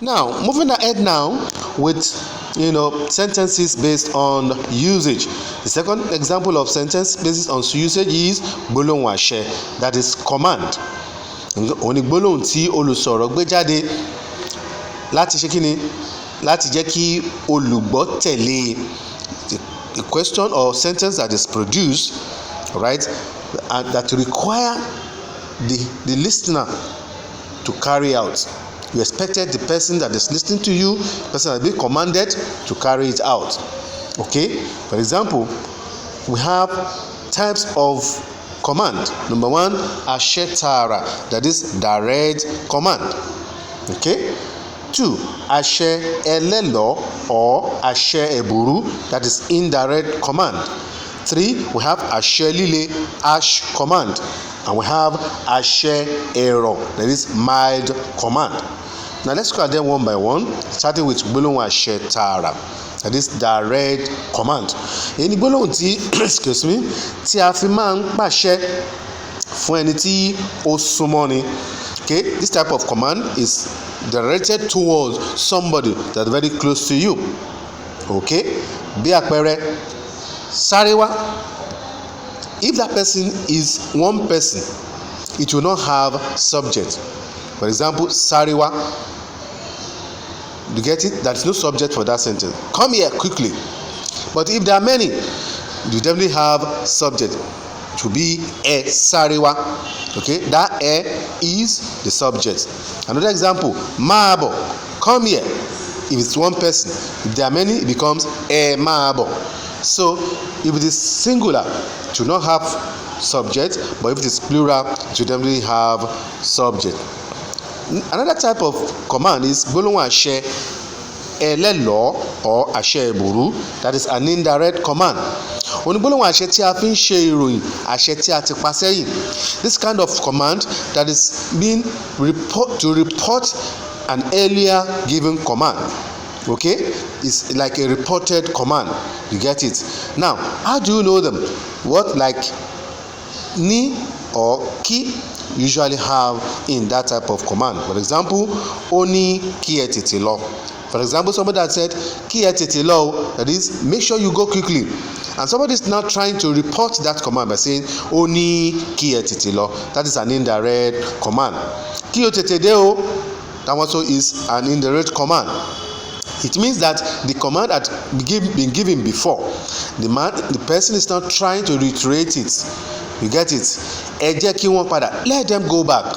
Now, moving ahead now with sentences based on usage. The second example of sentence based on usage is gbólóhùn àṣẹ, that is command. Òun ni gbólóhùn tí olùsọ̀rọ̀ gbé jáde láti ṣe kíni, láti jẹ́ kí olùgbọ́ tẹ̀lé a question or sentence that is produced, right, and that require the listener to carry out. You expected the person that is listening to you, the person that is being commanded, to carry it out. Okay? For example, we have types of command. Number one, àṣẹ tààrà, that is direct command. Okay? Two, àṣẹ ẹlẹ́lọ̀ or àṣẹ ẹ̀bùrú, that is indirect command. Three, we have àṣẹ líle, harsh command. And we have àṣẹ ẹ̀rọ̀, that is mild command. Now let's look at them one by one, starting with gbólóhùn àṣẹ tààrà, that is direct command. Èyí ni gbólóhùn tí excuse me, tí a fi máa ń pàṣẹ fún ẹni tí ó súnmọ́ ni. Okay, this type of command is directed towards somebody that is very close to you. Okay, bí àpẹẹrẹ, sáré wá. If that person is one person, it will not have subject. For example, sáré wá. You get it? There is no subject for that sentence. Come here quickly. But if there are many, you definitely have subject. It will be ẹ sáré wá. Okay, that ẹ is the subject. Another example, máa bọ̀. Come here. If it's one person, if there are many, it becomes ẹ máa bọ̀. So if it is singular, it will not have subject, but if it is plural, it will definitely have subject. Another type of command is gbólóhùn àṣẹ ẹlẹ́lọ̀ or àṣẹ ẹ̀bùrú, that is an indirect command. Òun ni gbólóhùn àṣẹ tí a fi ń ṣe ìròyìn, àṣẹ tí a ti pa sẹ́yìn. This kind of command that is being to report an earlier given command. Okay, it's like a reported command. You get it? Now, how do you know them? What, like ní or kí, usually have in that type of command. For example, ó ní kí ẹ tètè lọ. For example, somebody that said kí ẹ tètè lọ, that is, make sure you go quickly. And somebody is now trying to report that command by saying ó ní kí ẹ tètè lọ. That is an indirect command. Kí o tètè dé o, that also is an indirect command. It means that the command had been given before. The person is now trying to reiterate it. You get it? Ẹ jẹ́ kí wọ́n padà. Let them go back.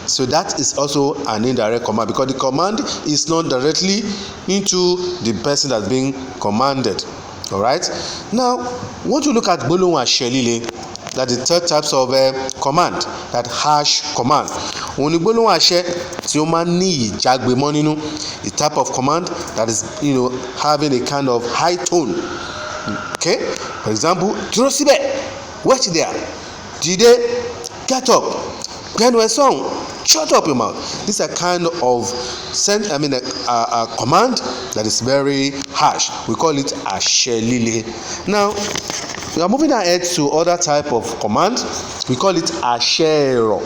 So that is also an indirect command, because the command is not directly into the person that's being commanded. All right? Now, want to look at gbólóhùn àṣẹ líle, that is the third types of command, that harsh command. Òun ni gbólóhùn àṣẹ tí ó máa ń ní ìjágbe-mọ́ nínú, the type of command that is having a kind of high tone. Okay? For example, dúró síbẹ̀, wait there, dìde, get up, gbẹ́nu ẹ sọ̀hún, shut up your mouth. This is a kind of a command that is very harsh. We call it àṣẹ líle. Now, we are moving ahead to other type of command. We call it àṣẹ ẹ̀rọ̀.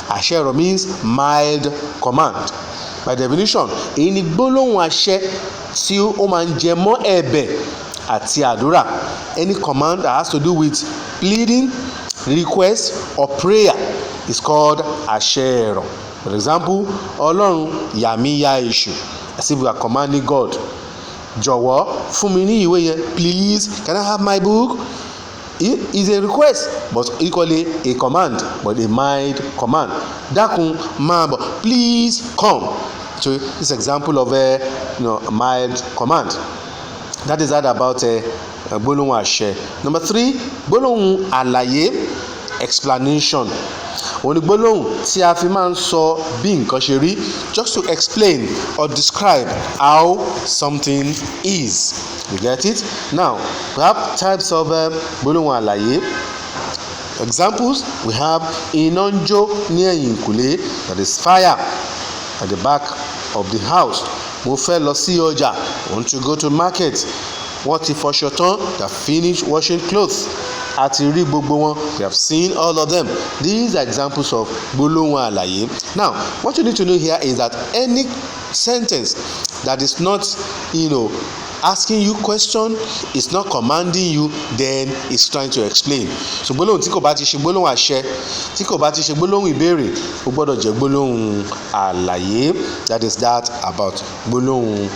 Àṣẹ ẹ̀rọ̀ means mild command. By definition, èyí ni gbólóhùn àṣẹ tí ó máa ń jẹ mọ́ ẹ̀bẹ̀ àti àdúrà. Any command that has to do with pleading, request or prayer is called àṣẹ ẹ̀rọ̀. For example, Ọlọ́run yà mí ya èṣù, as if we are commanding God. Jọ̀wọ́ fún mi ní ìwé yẹn, please, can I have my book? It is a request, but equally a command, but a mild command. Dákun máa bọ̀, please come. So this example of a mild command. That is that about gbólóhùn àṣẹ. Number 3, gbólóhùn àlàyé, explanation. Òun ni gbólóhùn tí a fi máa ń sọ bí nǹkan ṣe rí, just to explain or describe how something is. You get it? Now, we have types of gbólóhùn àlàyé. Examples, we have iná ń jó ní ẹ̀yìnkùlé, that is fire at the back of the house. Mo fẹ́ lọ sí ọjà, want to go to market. Wọ́n ti fọṣọ tán, they have finished washing clothes. A ti rí gbogbo wọn, we have seen all of them. These are examples of gbólóhùn àlàyé. Now, what you need to know here is that any sentence that is not, asking you question, is not commanding you, then it's trying to explain. So gbólóhùn tí kò bá ti ṣe gbólóhùn àṣẹ, tí kò bá ti ṣe gbólóhùn ìbéèrè, ó gbọ́dọ̀ jẹ́ gbólóhùn àlàyé. That is that about gbólóhùn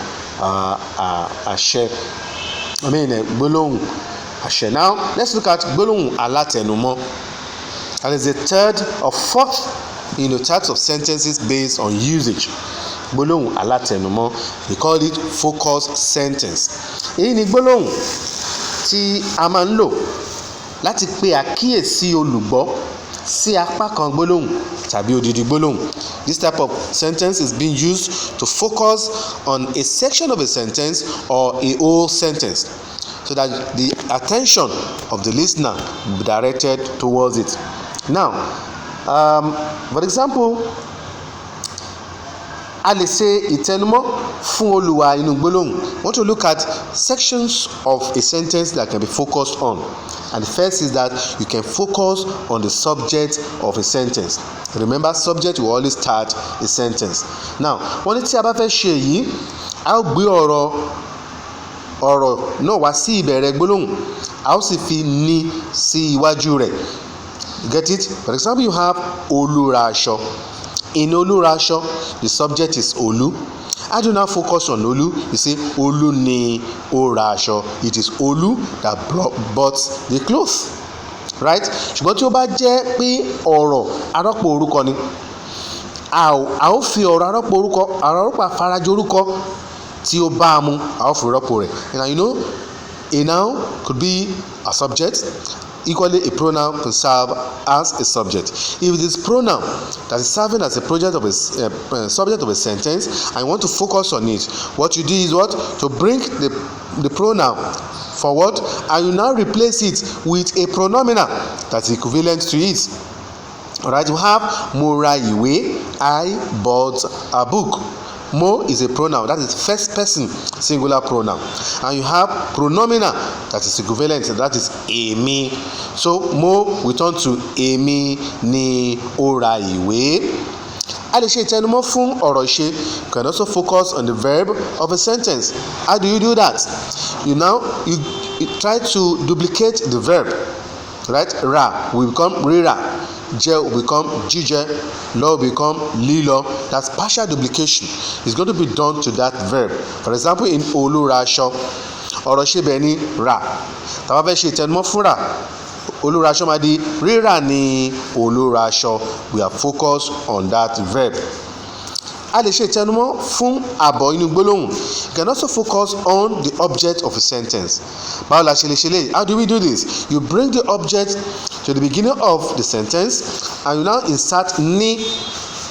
àṣẹ. Gbólóhùn àṣẹ. Now let's look at gbólóhùn alátẹnumọ́. That is the third or fourth types of sentences based on usage. Gbólóhùn alátẹnumọ́, we call it focus sentence. Èyí ni gbólóhùn tí a máa ń lò láti pe àkíyèsí olùgbọ́ sí apá kan gbólóhùn tàbí odidi gbólóhùn. This type of sentence is being used to focus on a section of a sentence or a whole sentence, so that the attention of the listener will be directed towards it. Now, for example, a lè ṣe ìtẹnumọ́ fún olùwà inú gbólóhùn. We want to look at sections of a sentence that can be focused on. And the first is that you can focus on the subject of a sentence. Remember, subject will always start a sentence. Now, wọ́n ní tí a bá fẹ́ ṣe èyí, a ó gbé ọ̀rọ̀ náà wá sí ìbẹ̀rẹ̀ gbólóhùn, a ó sì fi ní sí iwájú rẹ̀. You get it? For example, you have Olú ra aṣọ. In Olú ra aṣọ, the subject is Olú. How do you now focus on Olú? You say Olú ni ó ra aṣọ. It is Olú that bought the clothes, right? Ṣùgbọ́n tí ó bá jẹ́ pé ọ̀rọ̀ arọ́pò orúkọ ni, a ó fi ọ̀rọ̀ arọ́pò orúkọ, àfarajọ orúkọ tí ó bá a mu, a ó fi rọ́pò rẹ̀. And a noun could be a subject. Equally, a pronoun can serve as a subject. If it is pronoun that is serving as a subject of a sentence, and you want to focus on it, what you do is what? To bring the pronoun forward, and you now replace it with a pronominal that is equivalent to it. Alright, you have Mo ra ìwé, I bought a book. Mo is a pronoun, that is first person singular pronoun, and you have pronominal that is equivalent, that is èmi. So Mo we turn to èmi ni ó ra ìwé. A lè ṣe ìtẹnumọ́ fún ọ̀rọ̀ ìṣe. You can also focus on the verb of a sentence. How do you do that? You try to duplicate the verb, right? Ra will become rira, jẹ will become jíjẹ, lọ will become lílọ. That's partial duplication. It's going to be done to that verb. For example, in Olú ra aṣọ, ọ̀rọ̀ ṣe bẹ̀ ni ra. Tá bá fẹ́ ṣe ìtẹnumọ́ fún ra, Olú ra aṣọ máa di rírà ni Olú ra aṣọ. We are focused on that verb. A lè ṣe ìtẹnumọ́ fún àbọ̀ inú gbólóhùn. You can also focus on the object of a sentence. Báwo la ṣe lè ṣe léyìí? How do we do this? You bring the object to the beginning of the sentence, and you now insert ni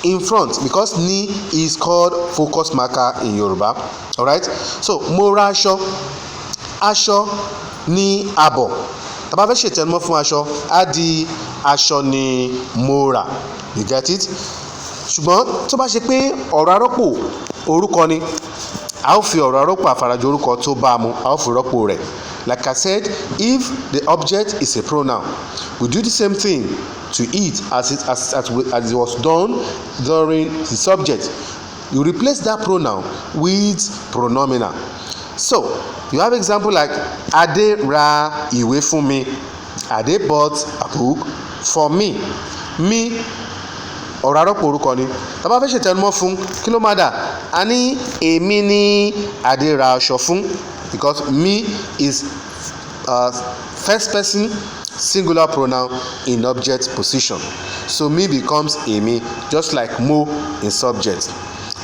in front, because ni is called focus marker in Yoruba. Alright? So mo ra aṣọ, aṣọ ni àbọ̀. Tá bá fẹ́ ṣe ìtẹnumọ́ fún aṣọ, á di aṣọ ni mo rà. You get it? Ṣùgbọ́n tó bá ṣe pé ọ̀rọ̀ arọ́pò orúkọ ni, a ó fi ọ̀rọ̀ arọ́pò àfarajọ orúkọ tó bá a mu, a ó fi rọ́pò rẹ̀. Like I said, if the object is a pronoun, we do the same thing to it as it was done during the subject. You replace that pronoun with pronominal. So you have example like Adé ra ìwé fún mi. Adé bought a book for me. Me, ọ̀rọ̀ arọ́pò orúkọ ni. Tá bá fẹ́ ṣe ìtẹnumọ́ fún, kí ló máa dà? A ní èmi ni Adé ra aṣọ fún, because me is first person singular pronoun in object position. So me becomes èmi, just like Mo in subject.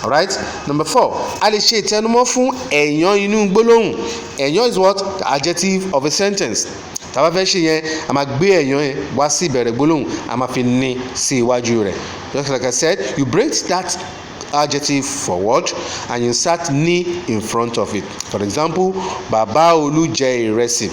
Alright? Number 4, a lè ṣe ìtẹnumọ́ fún ẹ̀yán inú gbólóhùn. Ẹ̀yán is what? The adjective of a sentence. Tá bá fẹ́ ṣe yẹn, a máa gbé ẹ̀yán yẹn wá sí ìbẹ̀rẹ̀ gbólóhùn, a máa fi ní sí iwájú rẹ̀. Just like I said, you bring that adjective forward and you insert ni in front of it. For example, Bàbá Olú jẹ ìrẹsì.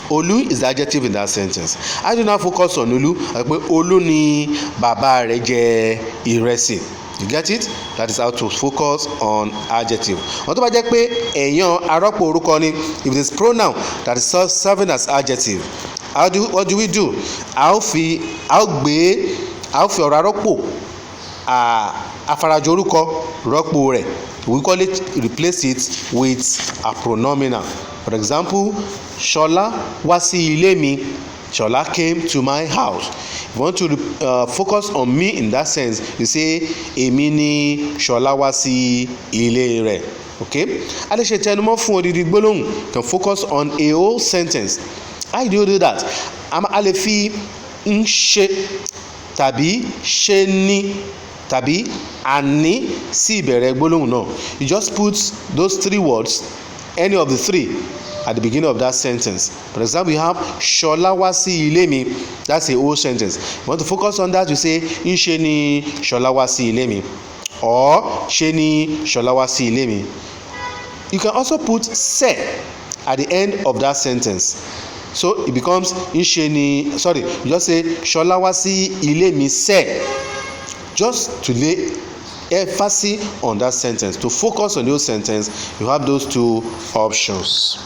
Olú is the adjective in that sentence. I do not focus on Olú. Pé Olú ni bàbá rẹ̀ jẹ ìrẹsì. You get it? That is how to focus on adjective. Wọ́n tó bá jẹ́ pé ẹ̀yán arọ́pò orúkọ ni, if it is pronoun that is serving as adjective, what do we do? A ó fi ọ̀rọ̀ arọ́pò àfarajọ orúkọ rọ́pò rẹ̀. We call it, replace it with a pronominal. For example, Ṣọlá wá sí ilé mi. Ṣọlá came to my house. If you want to focus on me in that sense, you say èmi ni Ṣọlá wá sí ilé rẹ̀. Okay? A lè ṣe tẹnumọ́ fún odidi gbólóhùn. You can focus on a whole sentence. How do you do that? A lè fi ń ṣe tàbí ṣe ní tàbí àní sí ìbẹ̀rẹ̀ gbólóhùn náà. You just put those three words, any of the three, at the beginning of that sentence. For example, you have Ṣọlá wá sí ilé mi. That's a whole sentence. You want to focus on that, you say ńṣe ni Ṣọlá wá sí ilé mi, or ṣe ni Ṣọlá wá sí ilé mi. You can also put ṣe at the end of that sentence. So it becomes ńṣe ni, you just say Ṣọlá wá sí ilé mi ṣe, just to lay emphasis on that sentence. To focus on your sentence, you have those two options.